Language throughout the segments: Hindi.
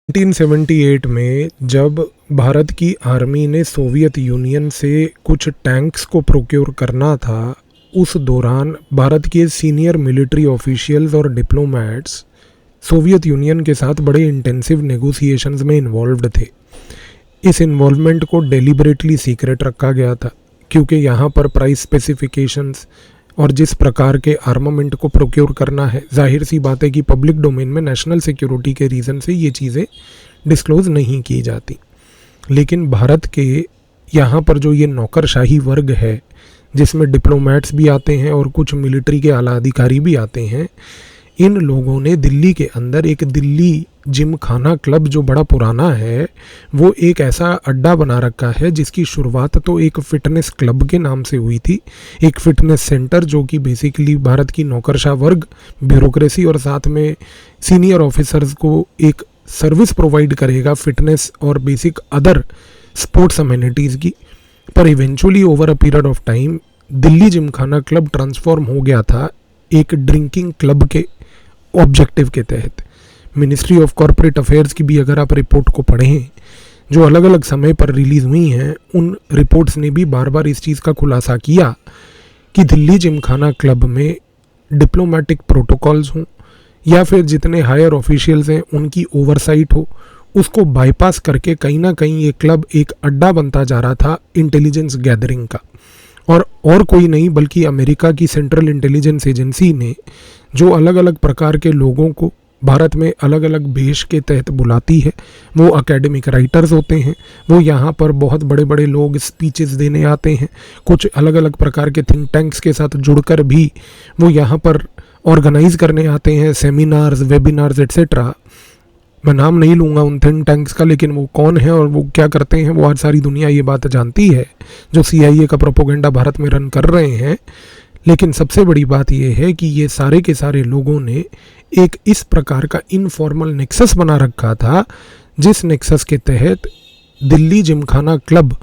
1978 में जब भारत की आर्मी ने सोवियत यूनियन से कुछ टैंक्स को प्रोक्योर करना था, उस दौरान भारत के सीनियर मिलिट्री ऑफिशियल्स और डिप्लोमैट्स सोवियत यूनियन के साथ बड़े इंटेंसिव नेगोशिएशंस में इन्वॉल्व्ड थे। इस इन्वॉल्वमेंट को डेलिबरेटली सीक्रेट रखा गया था क्योंकि यहाँ पर प्राइस स्पेसिफिकेशंस और जिस प्रकार के आर्मामेंट को प्रोक्योर करना है, जाहिर सी बात है कि पब्लिक डोमेन में नेशनल सिक्योरिटी के रीज़न से ये चीज़ें डिस्क्लोज़ नहीं की जाती। लेकिन भारत के यहाँ पर जो ये नौकरशाही वर्ग है, जिसमें डिप्लोमेट्स भी आते हैं और कुछ मिलिट्री के आला अधिकारी भी आते हैं, इन लोगों ने दिल्ली के अंदर एक दिल्ली जिम खाना क्लब जो बड़ा पुराना है, वो एक ऐसा अड्डा बना रखा है जिसकी शुरुआत तो एक फ़िटनेस क्लब के नाम से हुई थी। एक फ़िटनेस सेंटर जो कि बेसिकली भारत की नौकरशाह वर्ग, ब्यूरोक्रेसी और साथ में सीनियर ऑफिसर्स को एक सर्विस प्रोवाइड करेगा फिटनेस और बेसिक अदर स्पोर्ट्स अमेनिटीज़ की। पर eventually over a period of time Delhi gym खाना क्लब ट्रांसफॉर्म हो गया था एक ड्रिंकिंग क्लब के ऑब्जेक्टिव के तहत। मिनिस्ट्री ऑफ कॉरपोरेट अफेयर्स की भी अगर आप रिपोर्ट को पढ़ें जो अलग अलग समय पर रिलीज़ हुई हैं, उन रिपोर्ट्स ने भी बार बार इस चीज़ का खुलासा किया कि दिल्ली जिमखाना क्लब में डिप्लोमेटिक प्रोटोकॉल्स हों या फिर जितने हायर ऑफिशियल्स हैं उनकी ओवरसाइट हो, उसको बाईपास करके कहीं ना कहीं ये क्लब एक अड्डा बनता जा रहा था इंटेलिजेंस गैदरिंग का। और कोई नहीं बल्कि अमेरिका की सेंट्रल इंटेलिजेंस एजेंसी ने जो अलग अलग प्रकार के लोगों को भारत में अलग अलग भेष के तहत बुलाती है, वो एकेडमिक राइटर्स होते हैं, वो यहाँ पर बहुत बड़े बड़े लोग स्पीचेस देने आते हैं, कुछ अलग अलग प्रकार के थिंक टैंक्स के साथ जुड़कर भी वो यहाँ पर ऑर्गेनाइज करने आते हैं सेमिनार्स, वेबिनार्स एट्सेट्रा। मैं नाम नहीं लूँगा उन थिंक टैंक्स का, लेकिन वो कौन है और वो क्या करते हैं वो आज सारी दुनिया ये बात जानती है, जो CIA का प्रोपोगेंडा भारत में रन कर रहे हैं। लेकिन सबसे बड़ी बात यह है कि ये सारे के सारे लोगों ने एक इस प्रकार का इनफॉर्मल नेक्सस बना रखा था, जिस नेक्सस के तहत दिल्ली जिमखाना क्लब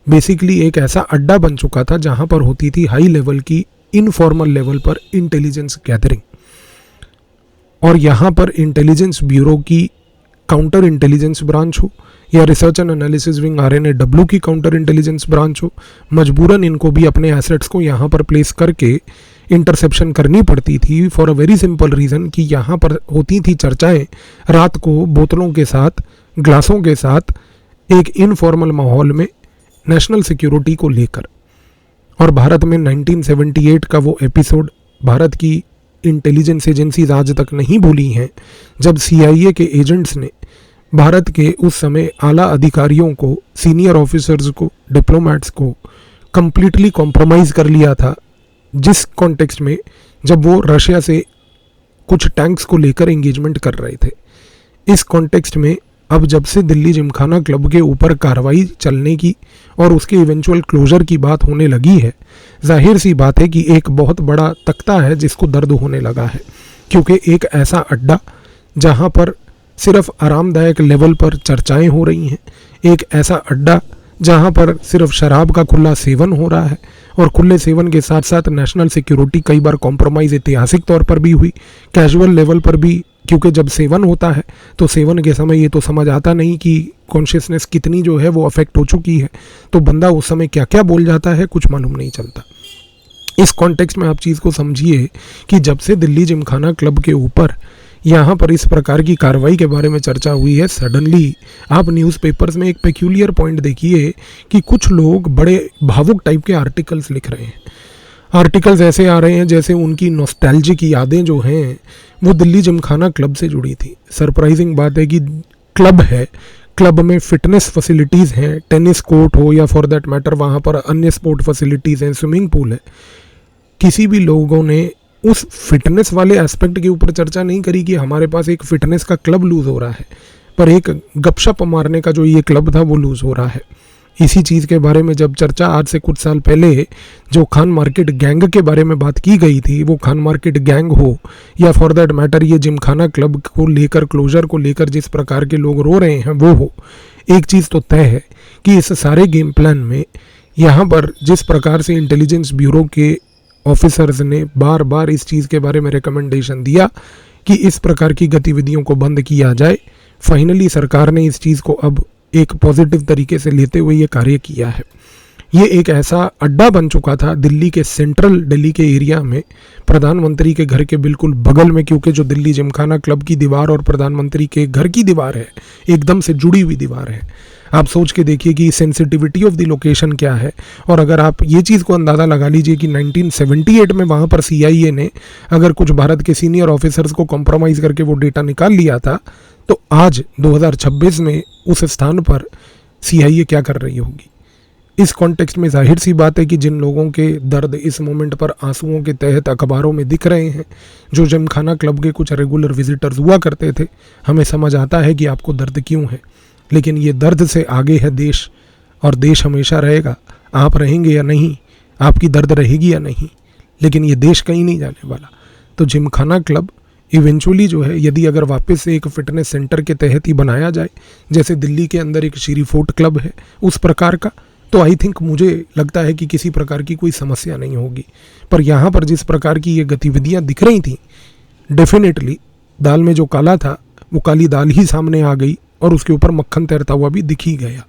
बेसिकली एक ऐसा अड्डा बन चुका था जहां पर होती थी हाई लेवल की इनफॉर्मल लेवल पर इंटेलिजेंस गैदरिंग। और यहाँ पर इंटेलिजेंस ब्यूरो की काउंटर इंटेलिजेंस ब्रांच हो या research and analysis wing RNAW की काउंटर इंटेलिजेंस ब्रांच हो, मजबूरन इनको भी अपने एसेट्स को यहाँ पर प्लेस करके इंटरसेप्शन करनी पड़ती थी for a very simple reason कि यहाँ पर होती थी चर्चाएं रात को बोतलों के साथ, ग्लासों के साथ, एक इनफॉर्मल माहौल में नेशनल सिक्योरिटी को लेकर। और भारत में 1978 का वो एपिसोड भारत की इंटेलिजेंस एजेंसीज आज तक नहीं भूली हैं, जब CIA के एजेंट्स ने भारत के उस समय आला अधिकारियों को, सीनियर ऑफिसर्स को, डिप्लोमेट्स को कंप्लीटली कॉम्प्रोमाइज़ कर लिया था। जिस कॉन्टेक्स्ट में जब वो रशिया से कुछ टैंक्स को लेकर एंगेजमेंट कर रहे थे, इस कॉन्टेक्स्ट में अब जब से दिल्ली जिमखाना क्लब के ऊपर कार्रवाई चलने की और उसके इवेंचुअल क्लोजर की बात होने लगी है, जाहिर सी बात है कि एक बहुत बड़ा तख्ता है जिसको दर्द होने लगा है। क्योंकि एक ऐसा अड्डा जहां पर सिर्फ आरामदायक लेवल पर चर्चाएं हो रही हैं, एक ऐसा अड्डा जहां पर सिर्फ शराब का खुला सेवन हो रहा है और खुले सेवन के साथ साथ नेशनल सिक्योरिटी कई बार कॉम्प्रोमाइज़ ऐतिहासिक तौर पर भी हुई, कैजुअल लेवल पर भी। क्योंकि जब सेवन होता है तो सेवन के समय ये तो समझ आता नहीं कि कॉन्शियसनेस कितनी जो है वो अफेक्ट हो चुकी है, तो बंदा उस समय क्या क्या बोल जाता है कुछ मालूम नहीं चलता। इस कॉन्टेक्स्ट में आप चीज़ को समझिए कि जब से दिल्ली जिमखाना क्लब के ऊपर यहाँ पर इस प्रकार की कार्रवाई के बारे में चर्चा हुई है, सडनली आप न्यूज़पेपर्स में एक पेक्यूलियर पॉइंट देखिए कि कुछ लोग बड़े भावुक टाइप के आर्टिकल्स लिख रहे हैं। आर्टिकल्स ऐसे आ रहे हैं जैसे उनकी नॉस्टैल्जिक यादें जो हैं वो दिल्ली जिमखाना क्लब से जुड़ी थी। सरप्राइजिंग बात है कि क्लब है, क्लब में फ़िटनेस फैसिलिटीज़ हैं, टेनिस कोर्ट हो या फॉर दैट मैटर वहाँ पर अन्य स्पोर्ट फैसिलिटीज़ हैं, स्विमिंग पूल है। किसी भी लोगों ने उस फिटनेस वाले एस्पेक्ट के ऊपर चर्चा नहीं करी कि हमारे पास एक फ़िटनेस का क्लब लूज़ हो रहा है, पर एक गपशप मारने का जो ये क्लब था वो लूज़ हो रहा है। इसी चीज़ के बारे में जब चर्चा आज से कुछ साल पहले जो खान मार्केट गैंग के बारे में बात की गई थी, वो खान मार्केट गैंग हो या फॉर दैट मैटर ये जिमखाना क्लब को लेकर, क्लोजर को लेकर जिस प्रकार के लोग रो रहे हैं वो हो, एक चीज़ तो तय है कि इस सारे गेम प्लान में यहाँ पर जिस प्रकार से इंटेलिजेंस ब्यूरो के ऑफिसर्स ने बार बार इस चीज़ के बारे में रिकमेंडेशन दिया कि इस प्रकार की गतिविधियों को बंद किया जाए, फाइनली सरकार ने इस चीज़ को अब एक पॉजिटिव तरीके से लेते हुए ये कार्य किया है। ये एक ऐसा अड्डा बन चुका था दिल्ली के सेंट्रल दिल्ली के एरिया में, प्रधानमंत्री के घर के बिल्कुल बगल में, क्योंकि जो दिल्ली जिमखाना क्लब की दीवार और प्रधानमंत्री के घर की दीवार है एकदम से जुड़ी हुई दीवार है। आप सोच के देखिए कि सेंसिटिविटी ऑफ द लोकेशन क्या है। और अगर आप ये चीज़ को अंदाज़ा लगा लीजिए कि 1978 में वहाँ पर CIA ने अगर कुछ भारत के सीनियर ऑफिसर्स को कॉम्प्रोमाइज़ करके वो डेटा निकाल लिया था, तो आज 2026 में उस स्थान पर CIA क्या कर रही होगी। इस कॉन्टेक्स्ट में जाहिर सी बात है कि जिन लोगों के दर्द इस मोमेंट पर आंसुओं के तहत अखबारों में दिख रहे हैं, जो जिमखाना क्लब के कुछ रेगुलर विजिटर्स हुआ करते थे, हमें समझ आता है कि आपको दर्द क्यों है। लेकिन ये दर्द से आगे है देश, और देश हमेशा रहेगा। आप रहेंगे या नहीं, आपकी दर्द रहेगी या नहीं, लेकिन ये देश कहीं नहीं जाने वाला। तो जिमखाना क्लब इवेंचुअली जो है, यदि अगर वापस से एक फिटनेस सेंटर के तहत ही बनाया जाए, जैसे दिल्ली के अंदर एक श्री फोर्ट क्लब है उस प्रकार का, तो आई थिंक मुझे लगता है कि किसी प्रकार की कोई समस्या नहीं होगी। पर यहाँ पर जिस प्रकार की ये गतिविधियाँ दिख रही थी, डेफिनेटली दाल में जो काला था वो काली दाल ही सामने आ गई और उसके ऊपर मक्खन तैरता हुआ भी दिख ही गया।